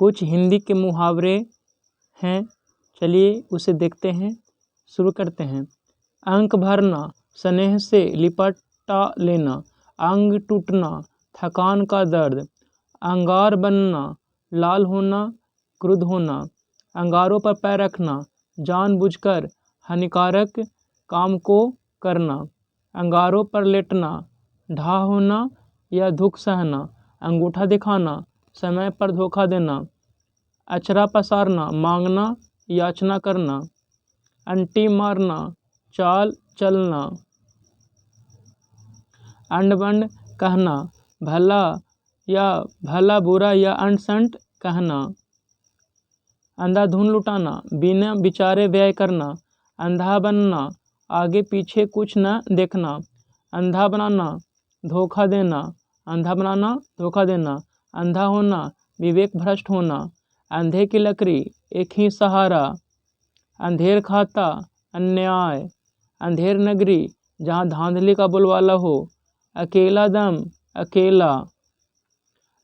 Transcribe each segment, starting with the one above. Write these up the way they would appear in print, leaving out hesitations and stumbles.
कुछ हिंदी के मुहावरे हैं, चलिए उसे देखते हैं। शुरू करते हैं। अंक भरना, स्नेह से लिपटा लेना, अंग टूटना, थकान का दर्द, अंगार बनना, लाल होना, क्रुद्ध होना, अंगारों पर पैर रखना, जानबूझकर हानिकारक काम को करना, अंगारों पर लेटना, ढा होना या दुख सहना, अंगूठा दिखाना, समय पर धोखा देना, अचरा पसारना, मांगना, याचना करना, अंटी मारना, चाल चलना, अंड बंड कहना, भला बुरा या अंट संट कहना, अंधाधुन लुटाना, बिना विचारे व्यय करना, अंधा बनना, आगे पीछे कुछ न देखना, अंधा बनाना, धोखा देना, अंधा बनाना, धोखा देना, अंधा होना, विवेक भ्रष्ट होना, अंधे की लकड़ी एक ही सहारा, अंधेर खाता, अन्याय, अंधेर नगरी जहाँ धांधली का बोलबाला हो, अकेला दम, अकेला,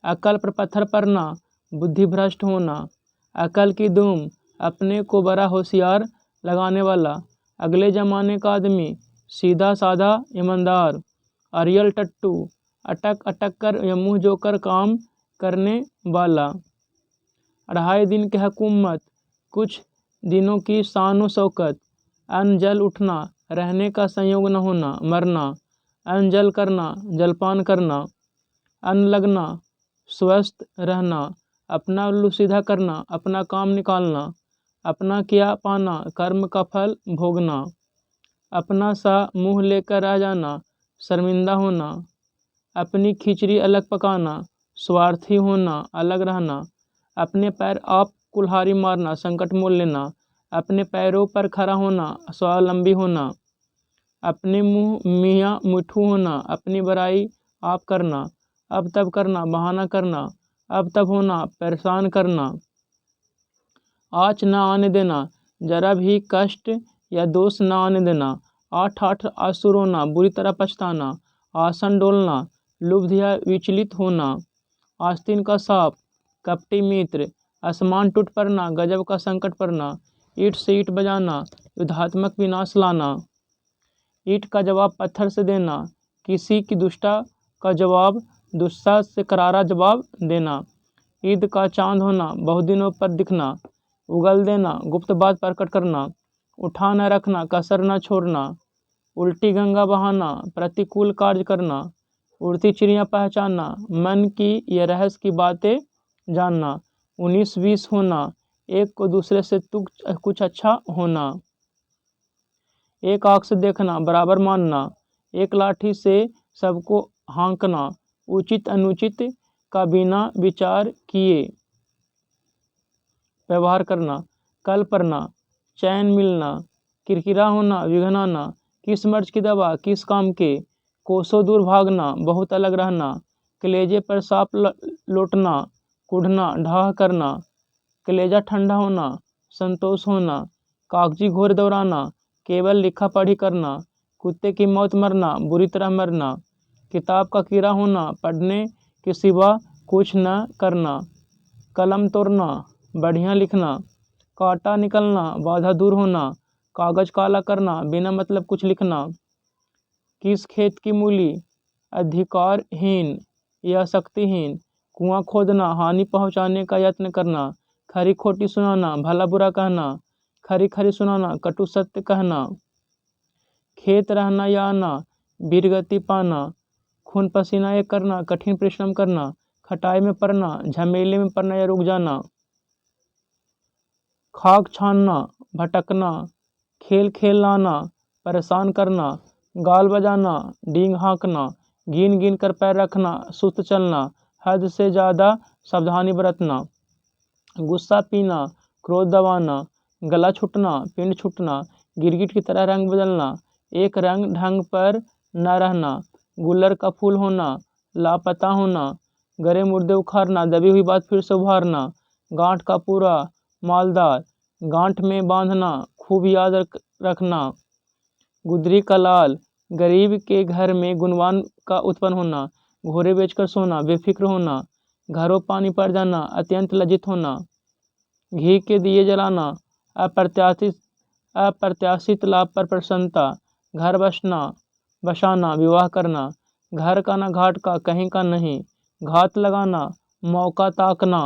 अकल पर पत्थर पड़ना, बुद्धि भ्रष्ट होना, अकल की दुम, अपने को बड़ा होशियार लगाने वाला, अगले ज़माने का आदमी, सीधा साधा ईमानदार, अरियल टट्टू, अटक अटक कर या मुँह जोकर काम करने वाला, 2.5 दिन की हुकूमत, कुछ दिनों की शान शौकत, अन्न जल उठना, रहने का संयोग न होना, मरना, अन्न जल करना, जलपान करना, अन्न लगना, स्वस्थ रहना, अपना उल्लू सीधा करना, अपना काम निकालना, अपना किया पाना, कर्म का फल भोगना, अपना सा मुँह लेकर रह जाना, शर्मिंदा होना, अपनी खिचड़ी अलग पकाना, स्वार्थी होना, अलग रहना, अपने पैर आप कुल्हाड़ी मारना, संकट मोल लेना, अपने पैरों पर खड़ा होना, स्वावलंबी होना, अपने मुँह मियाँ मिठू होना, अपनी बड़ाई आप करना, अब तब करना, बहाना करना, अब तब होना, परेशान करना, आँच न आने देना, जरा भी कष्ट या दोष न आने देना, आठ आंसू रोना, बुरी तरह पछताना, आसन डोलना, लुब्ध या विचलित होना, आस्तीन का सांप, कपटी मित्र, आसमान टूट पड़ना, गजब का संकट पड़ना, ईंट से ईंट बजाना, युद्धात्मक विनाश लाना, ईंट का जवाब पत्थर से देना, किसी की दुष्टा का जवाब दुष्टा से करारा जवाब देना, ईद का चांद होना, बहुत दिनों पर दिखना, उगल देना, गुप्त बात प्रकट करना, उठा न रखना, कसर न छोड़ना, उल्टी गंगा बहाना, प्रतिकूल कार्य करना, उड़ती चिड़िया पहचानना, मन की या रहस्य की बातें जानना, 19-20 होना, एक को दूसरे से कुछ अच्छा होना, एक आँख से देखना, बराबर मानना, एक लाठी से सबको हाँकना, उचित अनुचित का बिना विचार किए व्यवहार करना, कल पड़ना, चैन मिलना, किरकिरा होना, विघ्न आना, किस मर्ज की दवा, किस काम के, कोसों दूर भागना, बहुत अलग रहना, कलेजे पर सांप लौटना, कुढ़ना, ढाह करना, कलेजा ठंडा होना, संतोष होना, कागजी घोर दौड़ाना, केवल लिखा पढ़ी करना, कुत्ते की मौत मरना, बुरी तरह मरना, किताब का कीड़ा होना, पढ़ने के सिवा कुछ न करना, कलम तोड़ना, बढ़िया लिखना, कांटा निकलना, बाधा दूर होना, कागज काला करना, बिना मतलब कुछ लिखना, किस खेत की मूली, अधिकारहीन या शक्तिहीन, कुआं खोदना, हानि पहुंचाने का यत्न करना, खरी खोटी सुनाना, भला बुरा कहना, खरी खरी सुनाना, कटु सत्य कहना, खेत रहना या आना, वीरगति पाना, खून पसीना एक करना, कठिन परिश्रम करना, खटाई में पड़ना, झमेले में पड़ना या रुक जाना, खाक छानना, भटकना, खेल खेल लाना, परेशान करना, गाल बजाना, डींग हाँकना, गिन गिन कर पैर रखना, सुस्त चलना, हद से ज़्यादा सावधानी बरतना, गुस्सा पीना, क्रोध दबाना, गला छूटना, पिंड छूटना, गिरगिट की तरह रंग बदलना, एक रंग ढंग पर न रहना, गुल्लर का फूल होना, लापता होना, गरे मुर्दे उखाड़ना, दबी हुई बात फिर से उभारना, गांठ का पूरा मालदार, गांठ में बांधना, खूब याद रखना, गुदरी का लाल, गरीब के घर में गुणवान का उत्पन्न होना, घोड़े बेचकर सोना, बेफिक्र होना, घरों पानी पड़ जाना, अत्यंत लज्जित होना। घी के दिए जलाना, अप्रत्याशित लाभ पर प्रसन्नता। घर बसाना, विवाह करना। घर का न घाट का, कहीं का नहीं। घात लगाना, मौका ताकना।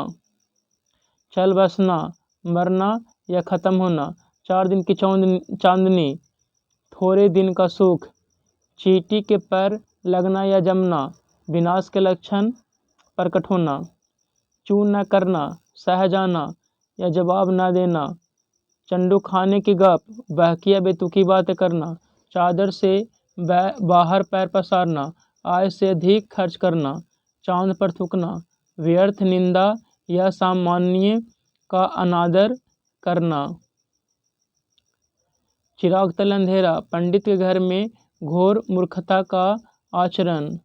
चल बसना, मरना या खत्म होना। 4 दिन की चांदनी, थोड़े दिन का सुख। चींटी के पैर लगना या जमना, विनाश के लक्षण प्रकट होना। चू न करना, सह जाना या जवाब न देना। चंडू खाने की गप, बहकी या बेतुकी बातें करना। चादर से बाहर पैर पसारना, आय से अधिक खर्च करना। चांद पर थूकना, व्यर्थ निंदा या सामान्य का अनादर करना। चिराग तले अंधेरा, पंडित के घर में घोर मूर्खता का आचरण।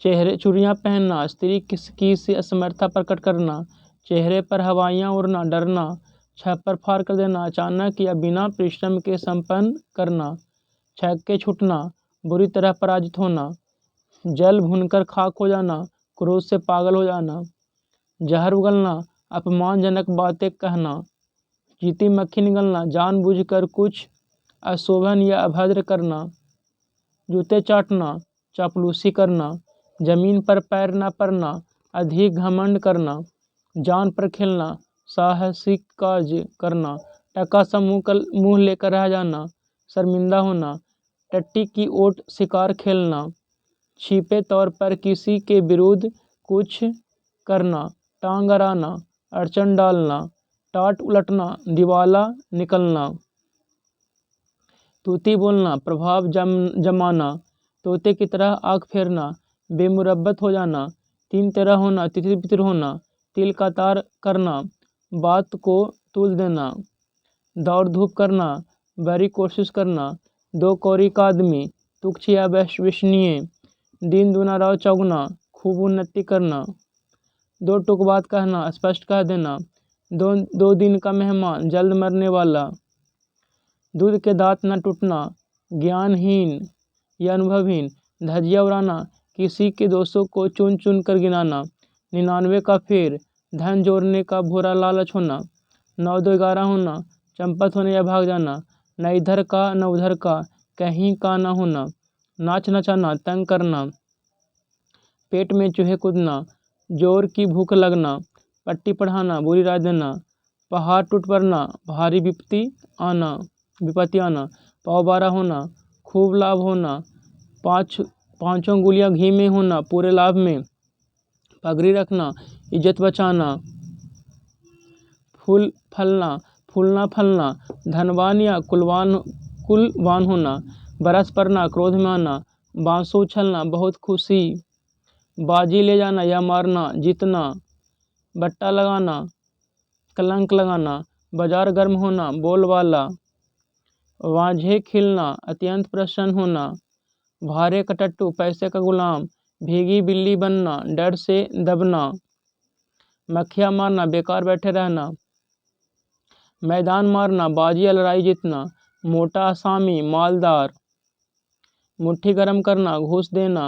चूड़ियाँ पहनना, स्त्री की से असमर्थता प्रकट करना। चेहरे पर हवाइयाँ उड़ना, डरना। छप्पर फाड़ कर देना, अचानक या बिना परिश्रम के संपन्न करना। छक्के छूटना, बुरी तरह पराजित होना। जल भूनकर खाक हो जाना, क्रोध से पागल हो जाना। जहर उगलना, अपमानजनक बातें कहना। चींटी मक्खी निगलना, जानबूझकर कुछ अशोभन या अभद्र करना। जूते चाटना, चापलूसी करना। जमीन पर पैर न पड़ना, अधिक घमंड करना। जान पर खेलना, साहसिक कार्य करना। टका सा मुंह लेकर रह जाना, शर्मिंदा होना। टट्टी की ओट शिकार खेलना, छिपे तौर पर किसी के विरुद्ध कुछ करना। टांग अड़ाना, अड़चन डालना। टाट उलटना, दिवाला निकलना। तूती बोलना, प्रभाव जमाना। तोते की तरह आँख फेरना, बेमुरब्बत हो जाना। 3 तरह होना, तितिर बितिर होना। तिल का तार करना, बात को तुल देना। दौड़ धूप करना, बड़ी कोशिश करना। 2 कौड़ी का आदमी, तुच्छ या विश्वसनीय। दिन दूना राव चौगुना, खूब उन्नति करना। 2 टुक बात कहना, स्पष्ट कह देना। 2 दिन का मेहमान, जल्द मरने वाला। दूध के दांत न टूटना, ज्ञानहीन या अनुभवहीन। धज्जियां उड़ाना, किसी के दोषों को चुन चुन कर गिनाना। 99 का फेर, धन जोड़ने का भोरा लालच होना। 9 2 11 होना, चंपत होने या भाग जाना। न इधर का न उधर का, कहीं का न होना। नाच नचाना, तंग करना। पेट में चूहे कूदना, जोर की भूख लगना। पट्टी पढ़ाना, बुरी राय देना। पहाड़ टूट पड़ना, भारी विपत्ति आना। पाव 12 होना, खूब लाभ होना। 5 उंगलियां घी में होना, पूरे लाभ में। पगड़ी रखना, इज्जत बचाना। फूलना फलना, धनवान या कुलवान होना। बरस पड़ना, क्रोध में आना। बांसु उछलना, बहुत खुशी। बाजी ले जाना या मारना, जीतना। बट्टा लगाना, कलंक लगाना। बाजार गर्म होना, बोलबाला। वांझे खिलना, अत्यंत प्रसन्न होना। भारे का टट्टू, पैसे का गुलाम। भीगी बिल्ली बनना, डर से दबना। मक्खियाँ मारना, बेकार बैठे रहना। मैदान मारना, बाजी या लड़ाई जीतना। मोटा असामी, मालदार। मुट्ठी गर्म करना, घूस देना।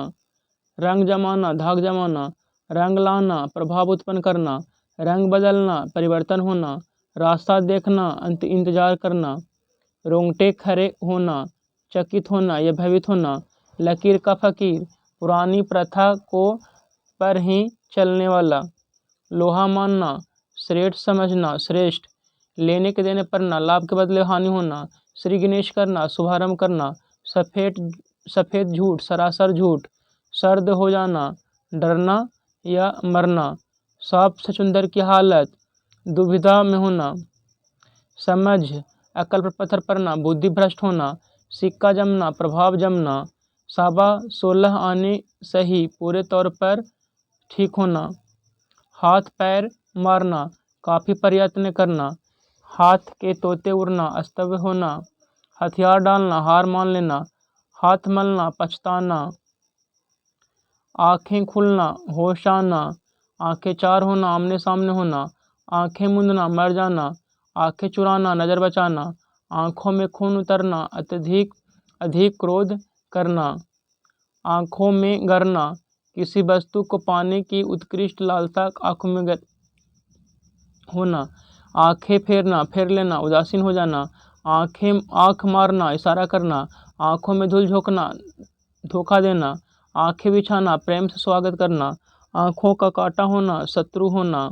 रंग जमाना, धाक जमाना। रंग लाना, प्रभाव उत्पन्न करना। रंग बदलना, परिवर्तन होना। रास्ता देखना, इंतजार करना। रोंगटे खड़े होना, चकित होना या भयभीत होना। लकीर का फकीर, पुरानी प्रथा को पर ही चलने वाला। लोहा मानना, श्रेष्ठ समझना, श्रेष्ठ। लेने के देने पड़ना, लाभ के बदले हानि होना। श्री गणेश करना, शुभारंभ करना। सफ़ेद झूठ, सरासर झूठ। सर्द हो जाना, डरना या मरना। सांप सचुंदर की हालत, दुविधा में होना। समझ, अकल पर पत्थर पड़ना, बुद्धि भ्रष्ट होना। सिक्का जमना, प्रभाव जमना। 16 आने सही, पूरे तौर पर ठीक होना। हाथ पैर मारना, काफ़ी प्रयत्न करना। हाथ के तोते उड़ना, अस्तव्य होना। हथियार डालना, हार मान लेना। हाथ मलना, पछताना। आँखें खुलना, होश आना। आँखें 4 होना, आमने सामने होना। आँखें मूंदना, मर जाना। आँखें चुराना, नज़र बचाना। आँखों में खून उतरना, अधिक क्रोध करना। आँखों में गरना, किसी वस्तु को पाने की उत्कृष्ट लालसा आँखों में होना, आंखें फेरना, फेर लेना, उदासीन हो जाना, आँख मारना, इशारा करना, आँखों में धूल झोंकना, धोखा देना, आंखें बिछाना, प्रेम से स्वागत करना, आँखों का काटा होना, शत्रु होना,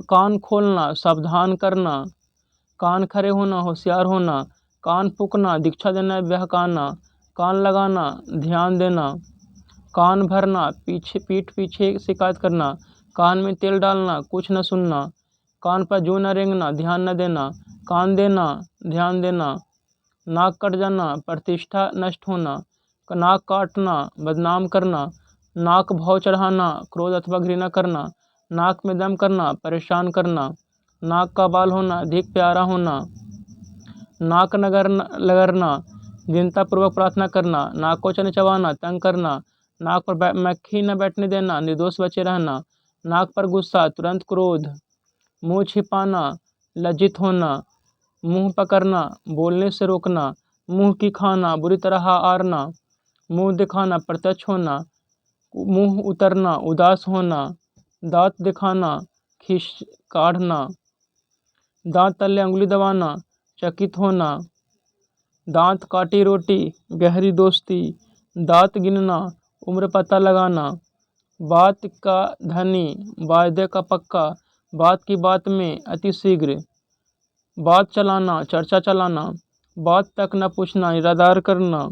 कान खोलना, सावधान करना, कान खड़े होना, होशियार होना, कान फूकना, दीक्षा देना, बहकाना, कान लगाना, ध्यान देना, कान भरना, पीठ पीछे शिकायत करना, कान में तेल डालना, कुछ न सुनना, कान पर जूं न रेंगना, ध्यान न देना, कान देना, ध्यान देना, नाक कट जाना, प्रतिष्ठा नष्ट होना, नाक काटना, बदनाम करना, नाक भाव चढ़ाना, क्रोध अथवा घृणा करना, नाक में दम करना, परेशान करना, नाक का बाल होना, अधिक प्यारा होना, नाक लगरना, दीनतापूर्वक प्रार्थना करना, नाकोचन चबाना, तंग करना, नाक पर मक्खी न बैठने देना, निर्दोष बचे रहना, नाक पर गुस्सा, तुरंत क्रोध, मुंह छिपाना, लज्जित होना, मुंह पकड़ना, बोलने से रोकना, मुंह की खाना, बुरी तरह आरना, मुंह दिखाना, प्रत्यक्ष होना, मुंह उतरना, उदास होना, दांत दिखाना, खींच काढ़ना, दांत तले अंगुली दबाना, चकित होना, दांत काटी रोटी, गहरी दोस्ती, दांत गिनना, उम्र पता लगाना, बात का धनी, वायदे का पक्का, बात की बात में अतिशीघ्र, बात चलाना, चर्चा चलाना, बात तक न पूछना, निरादर करना,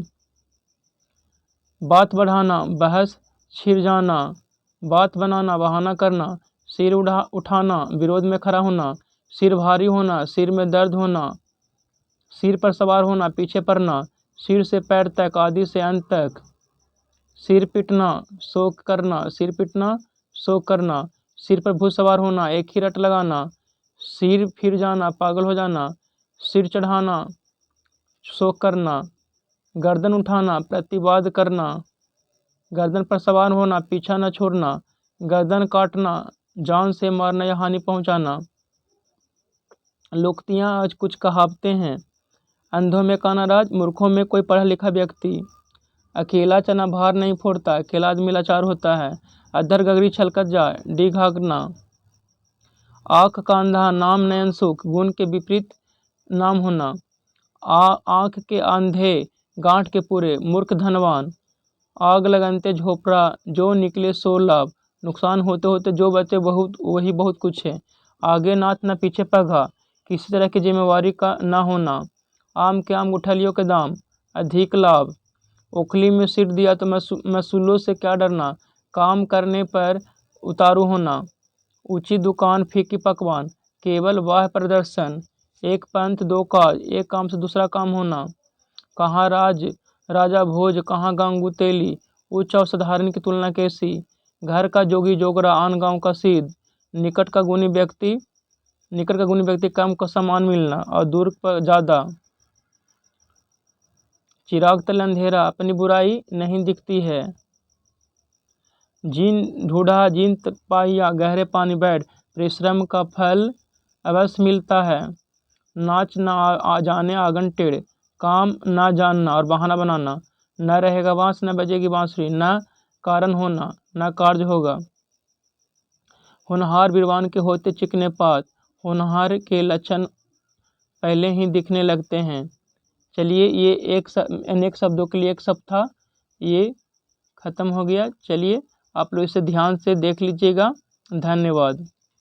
बात बढ़ाना, बहस छिड़ जाना, बात बनाना, बहाना करना, सिर उठाना, विरोध में खड़ा होना, सिर भारी होना, सिर में दर्द होना, सिर पर सवार होना, पीछे पड़ना, सिर से पैर तक, आदि से अंत तक, सिर पिटना, शोक करना, सिर पिटना, शोक करना, सिर पर भूत सवार होना, एक ही रट लगाना, सिर फिर जाना, पागल हो जाना, सिर चढ़ाना, शोक करना, गर्दन उठाना, प्रतिवाद करना, गर्दन पर सवार होना, पीछा न छोड़ना, गर्दन काटना, जान से मारना या हानि पहुंचाना। लोकतियाँ आज कुछ कहावतें हैं। अंधों में काना राज, मूर्खों में कोई पढ़ा लिखा व्यक्ति, अकेला चना भार नहीं फोड़ता, अकेला आदमी लाचार होता है, अधर गगरी छलकत जाए, डी घाघना, आँख का अंधा, नाम नयन सुख, गुण के विपरीत नाम होना, आँख के अंधे, गांठ के पूरे, मूर्ख धनवान, आग लगनते झोपड़ा, जो निकले सो लाभ, नुकसान होते होते जो बचे वही बहुत कुछ है, आगे नाथ न पीछे पगा, किसी तरह की जिम्मेवारी का न होना, आम के आम गुठलियों के दाम, अधिक लाभ, ओखली में सिर दिया तो मसूलों से क्या डरना, काम करने पर उतारू होना, ऊंची दुकान फीकी पकवान, केवल वाह प्रदर्शन, एक पंथ दो काज, एक काम से दूसरा काम होना, कहाँ राजा भोज, कहाँ गांगू तेली, उच्च और साधारण की तुलना कैसी, घर का जोगी जोगरा, आन गांव का सीध, निकट का गुणी व्यक्ति कम को समान मिलना और दूर पर ज़्यादा, चिराग तले अंधेरा, अपनी बुराई नहीं दिखती है, जीन ढूढ़ा जीन पाइया, गहरे पानी बैठ, परिश्रम का फल अवश्य मिलता है, नाच ना जाने आंगन टेढ़, काम ना जानना और बहाना बनाना, न रहेगा बांस न बजेगी बांसुरी, न कारण होना न कार्य होगा, होनहार वीरवान के होते चिकने पात, होनहार के लक्षण पहले ही दिखने लगते हैं। चलिए ये अनेक शब्दों के लिए एक शब्द था, ये ख़त्म हो गया। चलिए आप लोग इसे ध्यान से देख लीजिएगा। धन्यवाद।